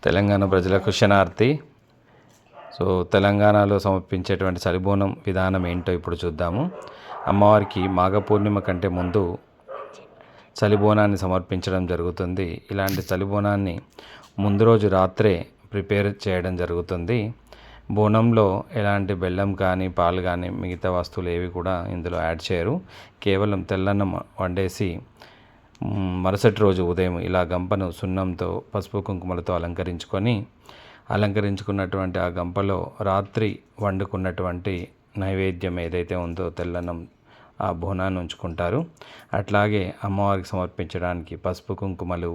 తెలంగాణ ప్రజలకు శనార్థి. సో తెలంగాణలో సమర్పించేటువంటి చలిబోనం విధానం ఏంటో ఇప్పుడు చూద్దాము. అమ్మవారికి మాఘ పూర్ణిమ కంటే ముందు చలిబోనాన్ని సమర్పించడం జరుగుతుంది. ఇలాంటి చలిబోనాన్ని ముందు రోజు రాత్రే ప్రిపేర్ చేయడం జరుగుతుంది. బోనంలో ఎలాంటి బెల్లం కానీ పాలు కానీ మిగతా వస్తువులు ఏవి కూడా ఇందులో యాడ్ చేయరు. కేవలం తెల్లన్నం వండేసి మరుసటి రోజు ఉదయం ఇలా గంపను సున్నంతో పసుపు కుంకుమలతో అలంకరించుకున్నటువంటి ఆ గంపలో రాత్రి వండుకున్నటువంటి నైవేద్యం ఏదైతే ఉందో తెల్లన్నం ఆ బోనాన్ని ఉంచుకుంటారు. అట్లాగే అమ్మవారికి సమర్పించడానికి పసుపు కుంకుమలు,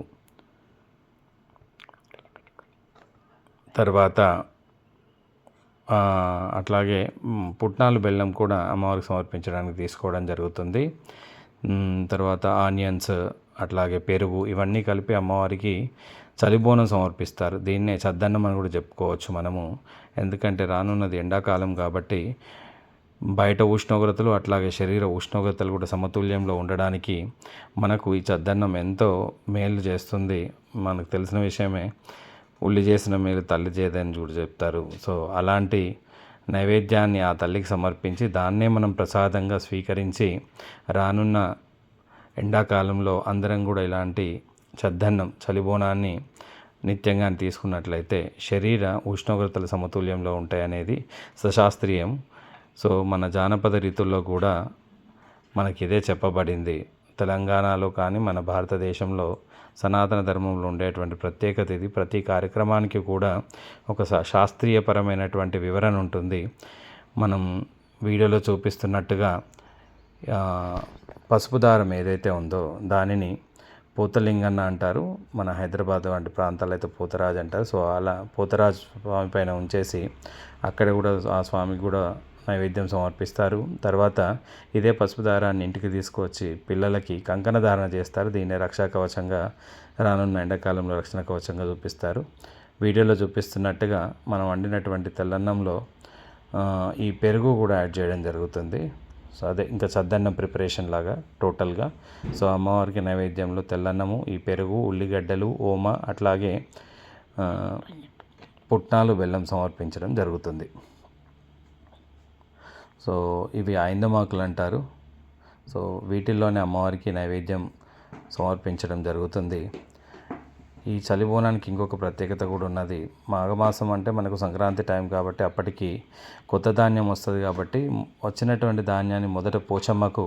తర్వాత అట్లాగే పుట్నాలు బెల్లం కూడా అమ్మవారికి సమర్పించడానికి తీసుకోవడం జరుగుతుంది. తర్వాత ఆనియన్స్, అట్లాగే పెరుగు, ఇవన్నీ కలిపి అమ్మవారికి చలిబోనం సమర్పిస్తారు. దీన్నే చద్దన్నం అని కూడా చెప్పుకోవచ్చు మనము. ఎందుకంటే రానున్నది ఎండాకాలం కాబట్టి బయట ఉష్ణోగ్రతలు అట్లాగే శరీర ఉష్ణోగ్రతలు కూడా సమతుల్యంలో ఉండడానికి మనకు ఈ చద్దన్నం ఎంతో మేలు చేస్తుంది. మనకు తెలిసిన విషయమే, ఉల్లి చేసిన మేలు తల్లి చేదని కూడా చెప్తారు. సో అలాంటి నైవేద్యాన్ని ఆ తల్లికి సమర్పించి దాన్నే మనం ప్రసాదంగా స్వీకరించి రానున్న ఎండాకాలంలో అందరం కూడా ఇలాంటి చద్దన్నం చలిబోనాన్ని నిత్యంగా తీసుకున్నట్లయితే శరీర ఉష్ణోగ్రతల సమతుల్యంలో ఉంటాయనేది సశాస్త్రీయం. సో మన జానపద రీతుల్లో కూడా మనకి ఇదే చెప్పబడింది. తెలంగాణలో కానీ మన భారతదేశంలో సనాతన ధర్మంలో ఉండేటువంటి ప్రత్యేకత ఇది. ప్రతి కార్యక్రమానికి కూడా ఒక శాస్త్రీయపరమైనటువంటి వివరణ ఉంటుంది. మనం వీడియోలో చూపిస్తున్నట్టుగా పసుపు దారం ఏదైతే ఉందో దానిని పూతలింగన్న అంటారు. మన హైదరాబాద్ వంటి ప్రాంతాల్లో అయితే పూతరాజు అంటారు. సో అలా పూతరాజు స్వామి పైన ఉంచేసి అక్కడ కూడా ఆ స్వామికి కూడా నైవేద్యం సమర్పిస్తారు. తర్వాత ఇదే పసుపు దారాన్ని ఇంటికి తీసుకువచ్చి పిల్లలకి కంకణ ధారణ చేస్తారు. దీన్నే రక్షా కవచంగా రానున్న ఎండాకాలంలో రక్షణ కవచంగా చూపిస్తారు. వీడియోలో చూపిస్తున్నట్టుగా మనం వండినటువంటి తెల్లన్నంలో ఈ పెరుగు కూడా యాడ్ చేయడం జరుగుతుంది. సో అదే ఇంకా చద్దన్నం ప్రిపరేషన్ లాగా టోటల్గా. సో అమ్మవారికి నైవేద్యంలో తెల్లన్నము, ఈ పెరుగు, ఉల్లిగడ్డలు, ఓమ, అట్లాగే పుట్నాలు బెల్లం సమర్పించడం జరుగుతుంది. సో ఇవి ఆయిందమాకులు అంటారు. సో వీటిల్లోనే అమ్మవారికి నైవేద్యం సమర్పించడం జరుగుతుంది. ఈ చలిబోనానికి ఇంకొక ప్రత్యేకత కూడా ఉన్నది. మాఘమాసం అంటే మనకు సంక్రాంతి టైం కాబట్టి అప్పటికి కొత్త ధాన్యం వస్తుంది కాబట్టి వచ్చినటువంటి ధాన్యాన్ని మొదట పోచమ్మకు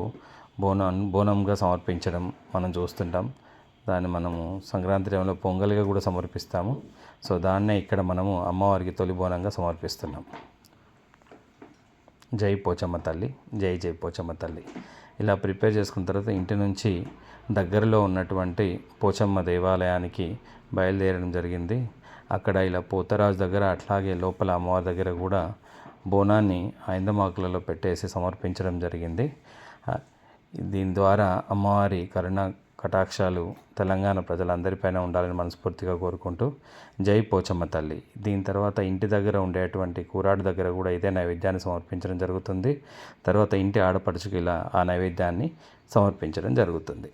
బోనంగా సమర్పించడం మనం చూస్తుంటాం. దాన్ని మనము సంక్రాంతి టైంలో పొంగల్గా కూడా సమర్పిస్తాము. సో దాన్నే ఇక్కడ మనము అమ్మవారికి తొలి బోనంగా సమర్పిస్తున్నాం. జై పోచమ్మ తల్లి, జై జై పోచమ్మ తల్లి. ఇలా ప్రిపేర్ చేసుకున్న తర్వాత ఇంటి నుంచి దగ్గరలో ఉన్నటువంటి పోచమ్మ దేవాలయానికి బయలుదేరడం జరిగింది. అక్కడ ఇలా పోతరాజు దగ్గర అట్లాగే లోపల అమ్మవారి దగ్గర కూడా బోనాన్ని ఆయిందమాకులలో పెట్టేసి సమర్పించడం జరిగింది. దీని ద్వారా అమ్మవారి కరుణ కటాక్షాలు తెలంగాణ ప్రజలందరిపైన ఉండాలని మనస్ఫూర్తిగా కోరుకుంటూ జై పోచమ్మ తల్లి. దీని తర్వాత ఇంటి దగ్గర ఉండేటువంటి కూరాడు దగ్గర కూడా ఇదే నైవేద్యాన్ని సమర్పించడం జరుగుతుంది. తర్వాత ఇంటి ఆడపడుచుకి ఇలా ఆ నైవేద్యాన్ని సమర్పించడం జరుగుతుంది.